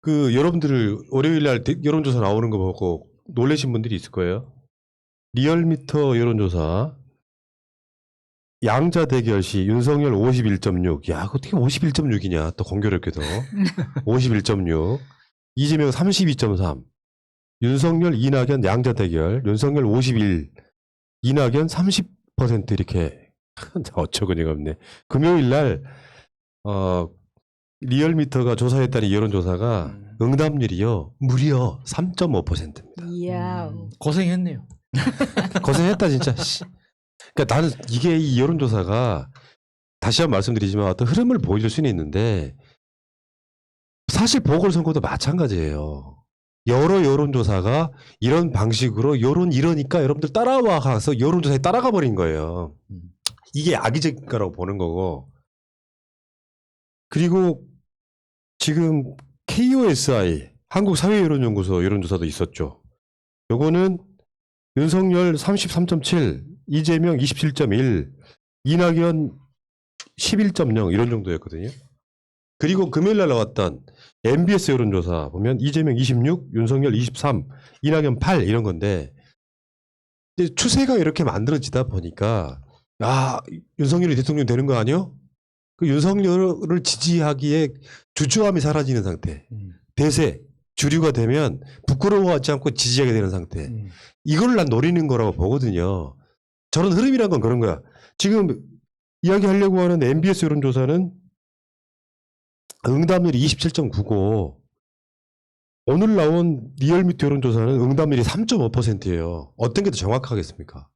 그 여러분들 월요일 날 여론조사 나오는 거 보고 놀라신 분들이 있을 거예요. 리얼미터 여론조사 양자 대결 시 윤석열 51.6. 야, 어떻게 51.6이냐? 또 공교롭게도 51.6. 이재명 32.3. 윤석열 이낙연 양자 대결. 윤석열 51. 이낙연 30% 이렇게. 어처구니가 없네. 금요일 날 리얼미터가 조사했다는 여론조사가 응답률이요 무려 3.5%입니다. 이야. 고생했네요. 고생했다 진짜. 그러니까 나는 이게 이 여론조사가 다시 한번 말씀드리지만 어떤 흐름을 보여줄 수는 있는데 사실 보궐선거도 마찬가지예요. 여러 여론조사가 이런 방식으로 여론 이러니까 여러분들 따라와 가서 여론조사에 따라가 버린 거예요. 이게 악의적인 거라고 보는 거고. 그리고 지금 KOSI 한국사회여론연구소 여론조사도 있었죠. 요거는 윤석열 33.7, 이재명 27.1, 이낙연 11.0 이런 정도였거든요. 그리고 금요일날 나왔던 MBS 여론조사 보면 이재명 26, 윤석열 23, 이낙연 8 이런 건데 추세가 이렇게 만들어지다 보니까 윤석열이 대통령 되는 거 아니요? 그 윤석열을 지지하기에 주저함이 사라지는 상태. 대세, 주류가 되면 부끄러워하지 않고 지지하게 되는 상태. 이걸 난 노리는 거라고 보거든요. 저런 흐름이란 건 그런 거야. 지금 이야기하려고 하는 MBS 여론조사는 응답률이 27.9고 오늘 나온 리얼미터 여론조사는 응답률이 3.5%예요. 어떤 게 더 정확하겠습니까?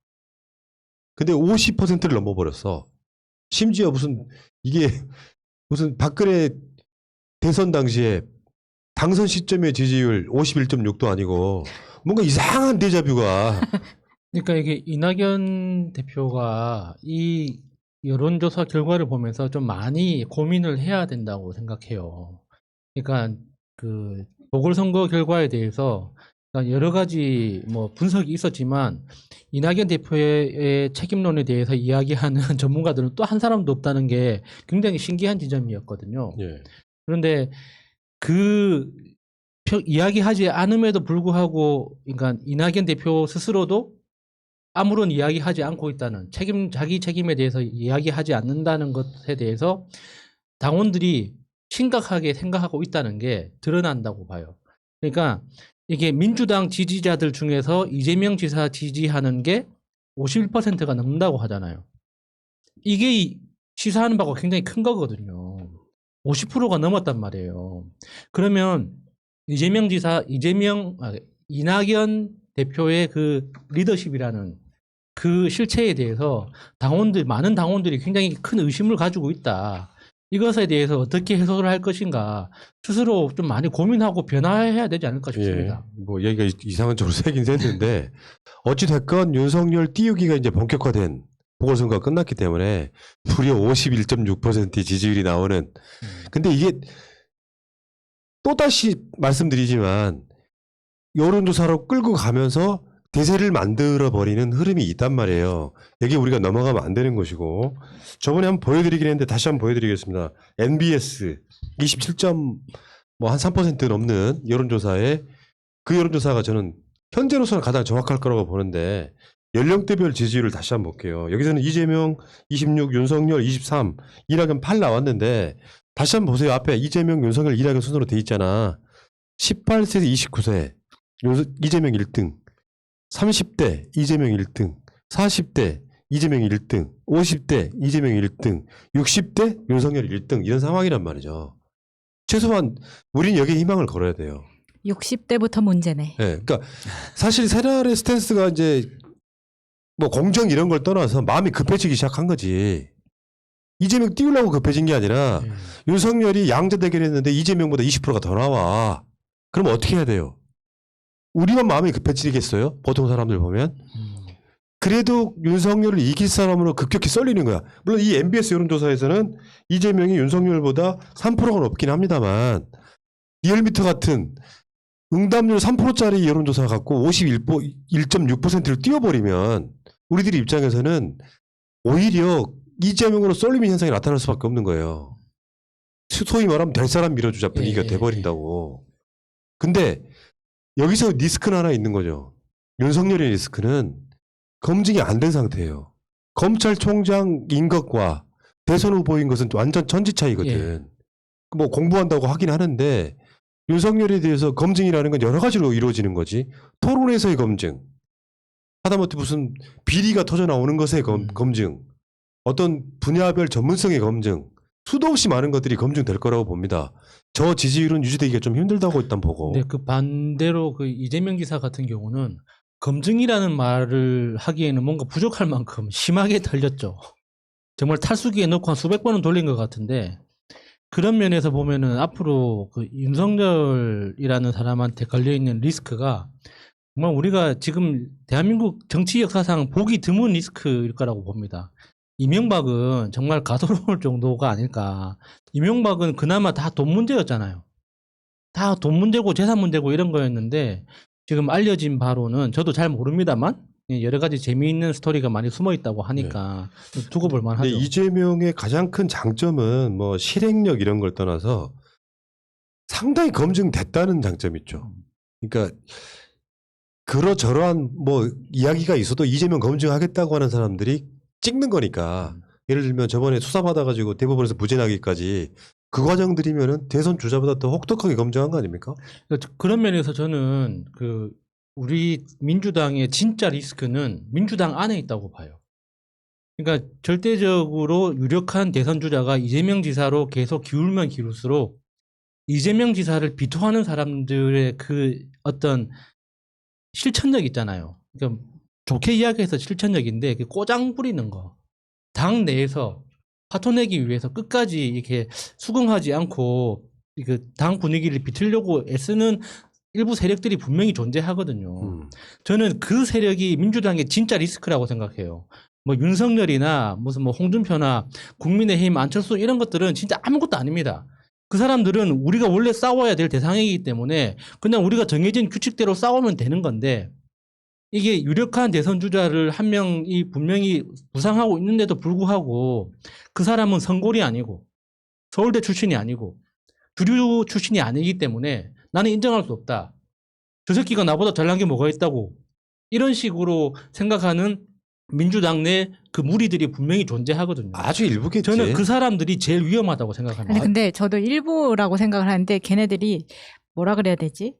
근데 50%를 넘어버렸어. 심지어 이게 무슨 박근혜 대선 당시에 당선 시점의 지지율 51.6도 아니고 뭔가 이상한 데자뷰가. 그러니까 이게 이낙연 대표가 이 여론조사 결과를 보면서 좀 많이 고민을 해야 된다고 생각해요. 그러니까 그 보궐선거 결과에 대해서 여러 가지 뭐 분석이 있었지만 이낙연 대표의 책임론에 대해서 이야기하는 전문가들은 또 한 사람도 없다는 게 굉장히 신기한 지점이었거든요. 예. 그런데 그 이야기하지 않음에도 불구하고 그러니까 이낙연 대표 스스로도 아무런 이야기하지 않고 있다는 자기 책임에 대해서 이야기하지 않는다는 것에 대해서 당원들이 심각하게 생각하고 있다는 게 드러난다고 봐요. 그러니까 이게 민주당 지지자들 중에서 이재명 지사 지지하는 게 51%가 넘는다고 하잖아요. 이게 시사하는 바가 굉장히 큰 거거든요. 50%가 넘었단 말이에요. 그러면 이낙연 대표의 그 리더십이라는 그 실체에 대해서 많은 당원들이 굉장히 큰 의심을 가지고 있다. 이것에 대해서 어떻게 해석을 할 것인가 스스로 좀 많이 고민하고 변화해야 되지 않을까 싶습니다. 예, 뭐 얘기가 이상한 쪽으로 새긴 샜는데 어찌됐건 윤석열 띄우기가 이제 본격화된 보궐선거가 끝났기 때문에 무려 51.6%의 지지율이 나오는. 근데 이게 또다시 말씀드리지만 여론조사로 끌고 가면서 대세를 만들어버리는 흐름이 있단 말이에요. 여기 우리가 넘어가면 안 되는 것이고. 저번에 한번 보여드리긴 했는데 다시 한번 보여드리겠습니다. NBS 27.3% 넘는 여론조사에 그 여론조사가 저는 현재로서는 가장 정확할 거라고 보는데 연령대별 지지율을 다시 한번 볼게요. 여기서는 이재명 26, 윤석열 23, 이낙연 8 나왔는데 다시 한번 보세요. 앞에 이재명, 윤석열, 이낙연 순으로 돼 있잖아. 18세에서 29세 이재명 1등, 30대 이재명 1등, 40대 이재명 1등, 50대 이재명 1등, 60대 윤석열 1등 이런 상황이란 말이죠. 최소한 우린 여기에 희망을 걸어야 돼요. 60대부터 문제네. 네, 그러니까 사실 새날의 스탠스가 이제 뭐 공정 이런 걸 떠나서 마음이 급해지기 시작한 거지. 이재명 띄우려고 급해진 게 아니라 윤석열이 양자 대결했는데 이재명보다 20%가 더 나와. 그럼 어떻게 해야 돼요? 우리만 마음이 급해지겠어요? 보통 사람들 보면. 그래도 윤석열을 이길 사람으로 급격히 썰리는 거야. 물론 이 MBS 여론조사에서는 이재명이 윤석열보다 3%가 높긴 합니다만 리얼미터 같은 응답률 3%짜리 여론조사 갖고 51.6%를 띄워버리면 우리들 입장에서는 오히려 이재명으로 썰리는 현상이 나타날 수밖에 없는 거예요. 소위 말하면 될 사람 밀어주자 분위기가 돼버린다고. 근데 여기서 리스크는 하나 있는 거죠. 윤석열의 리스크는 검증이 안 된 상태예요. 검찰총장인 것과 대선 후보인 것은 완전 천지 차이거든. 뭐 공부한다고 하긴 하는데 윤석열에 대해서 검증이라는 건 여러 가지로 이루어지는 거지. 토론에서의 검증, 하다못해 무슨 비리가 터져 나오는 것의 검증, 어떤 분야별 전문성의 검증, 수도 없이 많은 것들이 검증될 거라고 봅니다. 저 지지율은 유지되기가 좀 힘들다고 일단 보고. 네, 그 반대로 그 이재명 지사 같은 경우는 검증이라는 말을 하기에는 뭔가 부족할 만큼 심하게 달렸죠. 정말 탈수기에 넣고 한 수백 번은 돌린 것 같은데, 그런 면에서 보면은 앞으로 그 윤석열이라는 사람한테 걸려있는 리스크가 정말 우리가 지금 대한민국 정치 역사상 보기 드문 리스크일 거라고 봅니다. 이명박은 정말 가소로울 정도가 아닐까. 이명박은 그나마 다 돈 문제였잖아요. 다 돈 문제고 재산 문제고 이런 거였는데, 지금 알려진 바로는 저도 잘 모릅니다만 여러 가지 재미있는 스토리가 많이 숨어 있다고 하니까 두고 볼 만하죠. 근데 이재명의 가장 큰 장점은 뭐 실행력 이런 걸 떠나서 상당히 검증됐다는 장점이 있죠. 그러니까 그러저러한 뭐 이야기가 있어도 이재명 검증하겠다고 하는 사람들이 찍는 거니까. 예를 들면 저번에 수사받아가지고 대법원에서 무죄 나기까지 그 과정들이면은 대선 주자보다 더 혹독하게 검증한 거 아닙니까? 그런 면에서 저는 그 우리 민주당의 진짜 리스크는 민주당 안에 있다고 봐요. 그러니까 절대적으로 유력한 대선 주자가 이재명 지사로 계속 기울면 기울수록 이재명 지사를 비토하는 사람들의 그 어떤 실천력 있잖아요. 그러니까 좋게 이야기해서 실천력인데 그 꼬장 부리는 거. 당 내에서 파토내기 위해서 끝까지 이렇게 수긍하지 않고 그 당 분위기를 비틀려고 애쓰는 일부 세력들이 분명히 존재하거든요. 저는 그 세력이 민주당의 진짜 리스크라고 생각해요. 뭐 윤석열이나 무슨 뭐 홍준표나 국민의힘, 안철수 이런 것들은 진짜 아무것도 아닙니다. 그 사람들은 우리가 원래 싸워야 될 대상이기 때문에 그냥 우리가 정해진 규칙대로 싸우면 되는 건데, 이게 유력한 대선 주자를 한 명이 분명히 부상하고 있는데도 불구하고 그 사람은 성골이 아니고 서울대 출신이 아니고 주류 출신이 아니기 때문에 나는 인정할 수 없다. 저 새끼가 나보다 잘난 게 뭐가 있다고. 이런 식으로 생각하는 민주당 내 그 무리들이 분명히 존재하거든요. 아주 일부겠지. 저는 그 사람들이 제일 위험하다고 생각합니다. 아니 근데 저도 일부라고 생각을 하는데 걔네들이 뭐라 그래야 되지?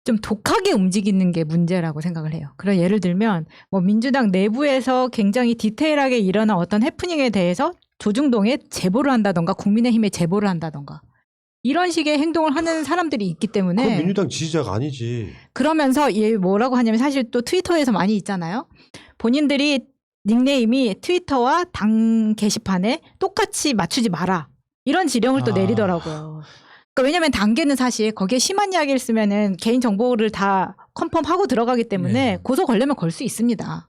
좀 독하게 움직이는 게 문제라고 생각을 해요. 그런 예를 들면 뭐 민주당 내부에서 굉장히 디테일하게 일어난 어떤 해프닝에 대해서 조중동에 제보를 한다던가 국민의힘에 제보를 한다던가 이런 식의 행동을 하는 사람들이 있기 때문에 그건 민주당 지지자가 아니지. 그러면서 얘 뭐라고 하냐면 사실 또 트위터에서 많이 있잖아요. 본인들이 닉네임이 트위터와 당 게시판에 똑같이 맞추지 마라. 이런 지령을 또 내리더라고요. 그러니까 왜냐면 단계는 사실 거기에 심한 이야기를 쓰면은 개인 정보를 다 컨펌하고 들어가기 때문에 고소 걸려면 걸 수 있습니다.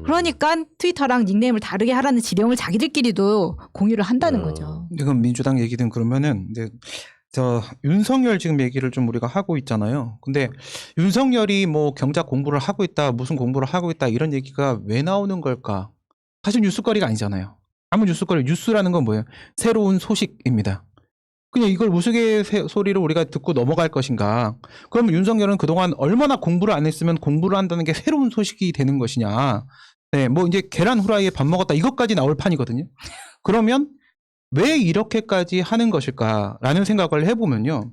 그러니까 트위터랑 닉네임을 다르게 하라는 지령을 자기들끼리도 공유를 한다는 거죠. 이건 민주당 얘기든 그러면은 이제 저 윤석열 지금 얘기를 좀 우리가 하고 있잖아요. 근데 윤석열이 뭐 경작 공부를 하고 있다, 무슨 공부를 하고 있다 이런 얘기가 왜 나오는 걸까? 사실 뉴스거리가 아니잖아요. 아무 뉴스거리, 뉴스라는 건 뭐예요? 새로운 소식입니다. 그냥 이걸 우스갯소리로 우리가 듣고 넘어갈 것인가? 그러면 윤석열은 그동안 얼마나 공부를 안 했으면 공부를 한다는 게 새로운 소식이 되는 것이냐? 네, 뭐 이제 계란 후라이에 밥 먹었다 이것까지 나올 판이거든요. 그러면 왜 이렇게까지 하는 것일까라는 생각을 해보면요.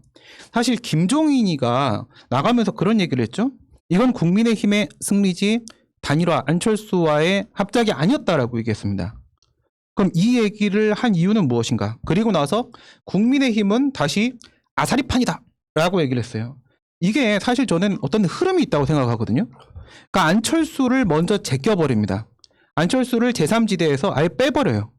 사실 김종인이가 나가면서 그런 얘기를 했죠. 이건 국민의힘의 승리지 단일화 안철수와의 합작이 아니었다라고 얘기했습니다. 그럼 이 얘기를 한 이유는 무엇인가? 그리고 나서 국민의힘은 다시 아사리판이다 라고 얘기를 했어요. 이게 사실 저는 어떤 흐름이 있다고 생각하거든요. 그러니까 안철수를 먼저 제껴버립니다. 안철수를 제3지대에서 아예 빼버려요.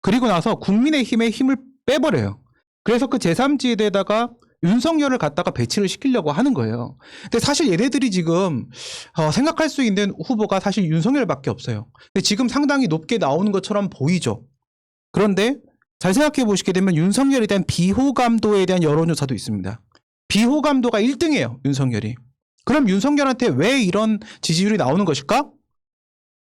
그리고 나서 국민의힘의 힘을 빼버려요. 그래서 그 제3지대에다가 윤석열을 갖다가 배치를 시키려고 하는 거예요. 근데 사실 얘네들이 지금 생각할 수 있는 후보가 사실 윤석열밖에 없어요. 근데 지금 상당히 높게 나오는 것처럼 보이죠. 그런데 잘 생각해 보시게 되면 윤석열에 대한 비호감도에 대한 여론조사도 있습니다. 비호감도가 1등이에요. 윤석열이. 그럼 윤석열한테 왜 이런 지지율이 나오는 것일까?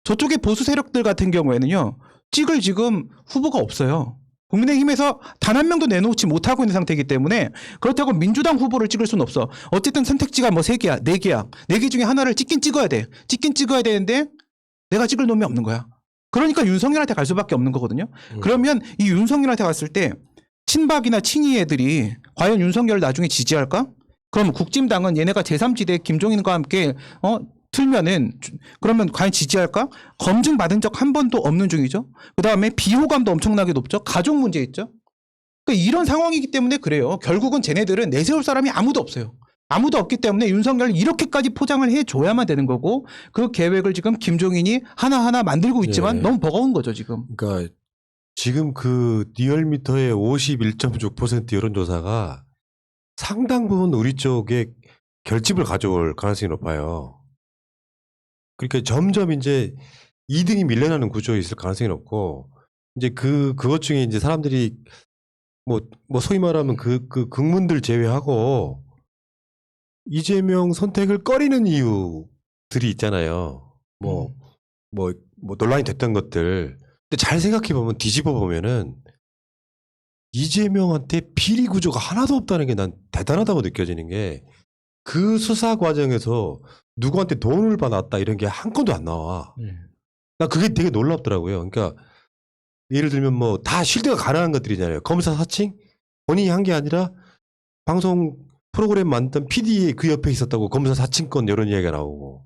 저쪽의 보수 세력들 같은 경우에는요. 찍을 지금 후보가 없어요. 국민의힘에서 단 한 명도 내놓지 못하고 있는 상태이기 때문에 그렇다고 민주당 후보를 찍을 수는 없어. 어쨌든 선택지가 뭐 3개야, 4개야. 4개 중에 하나를 찍긴 찍어야 돼. 찍긴 찍어야 되는데 내가 찍을 놈이 없는 거야. 그러니까 윤석열한테 갈 수밖에 없는 거거든요. 그러면 이 윤석열한테 갔을 때 친박이나 친이 애들이 과연 윤석열을 나중에 지지할까? 그럼 국진당은 얘네가 제3지대 김종인과 함께 틀면은 그러면 과연 지지할까? 검증받은 적 한 번도 없는 중이죠. 그다음에 비호감도 엄청나게 높죠. 가족 문제 있죠. 그러니까 이런 상황이기 때문에 그래요. 결국은 쟤네들은 내세울 사람이 아무도 없어요. 아무도 없기 때문에 윤석열을 이렇게까지 포장을 해줘야만 되는 거고 그 계획을 지금 김종인이 하나하나 만들고 있지만 네. 너무 버거운 거죠 지금. 그러니까 지금 그 리얼미터의 51.6% 여론조사가 상당 부분 우리 쪽에 결집을 가져올 가능성이 높아요. 그러니까 점점 이제 2등이 밀려나는 구조에 있을 가능성이 높고 이제 그것 중에 이제 사람들이 뭐 소위 말하면 그 극문들 제외하고 이재명 선택을 꺼리는 이유들이 있잖아요. 뭐 논란이 됐던 것들. 근데 잘 생각해 보면 뒤집어 보면은 이재명한테 비리 구조가 하나도 없다는 게 난 대단하다고 느껴지는 게 그 수사 과정에서 누구한테 돈을 받았다 이런 게 한 건도 안 나와. 나 그게 되게 놀랍더라고요. 그러니까 예를 들면 뭐 다 실드가 가능한 것들이잖아요. 검사 사칭 본인이 한 게 아니라 방송 프로그램 만든 PD의 그 옆에 있었다고 검사 사칭권 이런 이야기가 나오고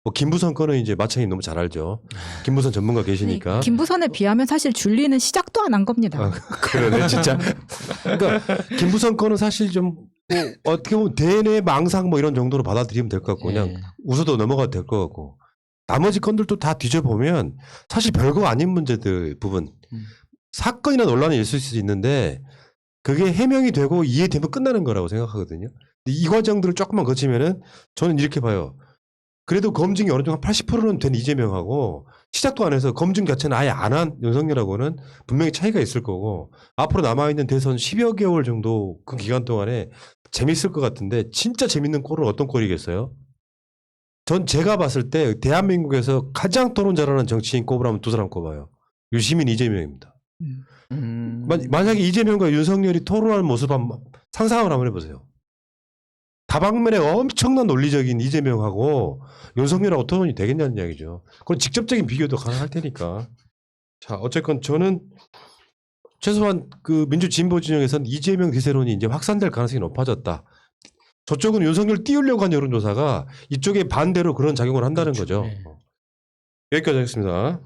뭐 김부선 건은 이제 마청이 너무 잘 알죠. 김부선 전문가 계시니까. 김부선에 비하면 사실 줄리는 시작도 안 한 겁니다. 그러네 진짜. 그러니까 김부선 건은 사실 좀 뭐 어떻게 보면 대내 망상 뭐 이런 정도로 받아들이면 될 것 같고 그냥 웃어도 넘어가도 될 것 같고 나머지 건들도 다 뒤져보면 사실 별거 아닌 문제들 부분 사건이나 논란이 있을 수 있는데 그게 해명이 되고 이해되면 끝나는 거라고 생각하거든요. 근데 이 과정들을 조금만 거치면은 저는 이렇게 봐요. 그래도 검증이 어느 정도 한 80%는 된 이재명하고 시작도 안 해서 검증 자체는 아예 안 한 윤석열하고는 분명히 차이가 있을 거고 앞으로 남아있는 대선 10여 개월 정도 그 기간 동안에 재밌을 것 같은데 진짜 재밌는 꼴은 어떤 꼴이겠어요? 전 제가 봤을 때 대한민국에서 가장 토론 잘하는 정치인 꼽으라면 두 사람 꼽아요. 유시민, 이재명입니다. 만약에 이재명과 윤석열이 토론하는 모습 한번 상상을 한번 해보세요. 다방면에 엄청난 논리적인 이재명하고 윤석열하고 토론이 되겠냐는 이야기죠. 그건 직접적인 비교도 가능할 테니까. 자, 어쨌건 저는 최소한 그 민주 진보 진영에서는 이재명 대세론이 이제 확산될 가능성이 높아졌다. 저쪽은 윤석열 띄우려고 한 여론조사가 이쪽에 반대로 그런 작용을 한다는 그렇죠. 거죠. 네. 여기까지 하겠습니다.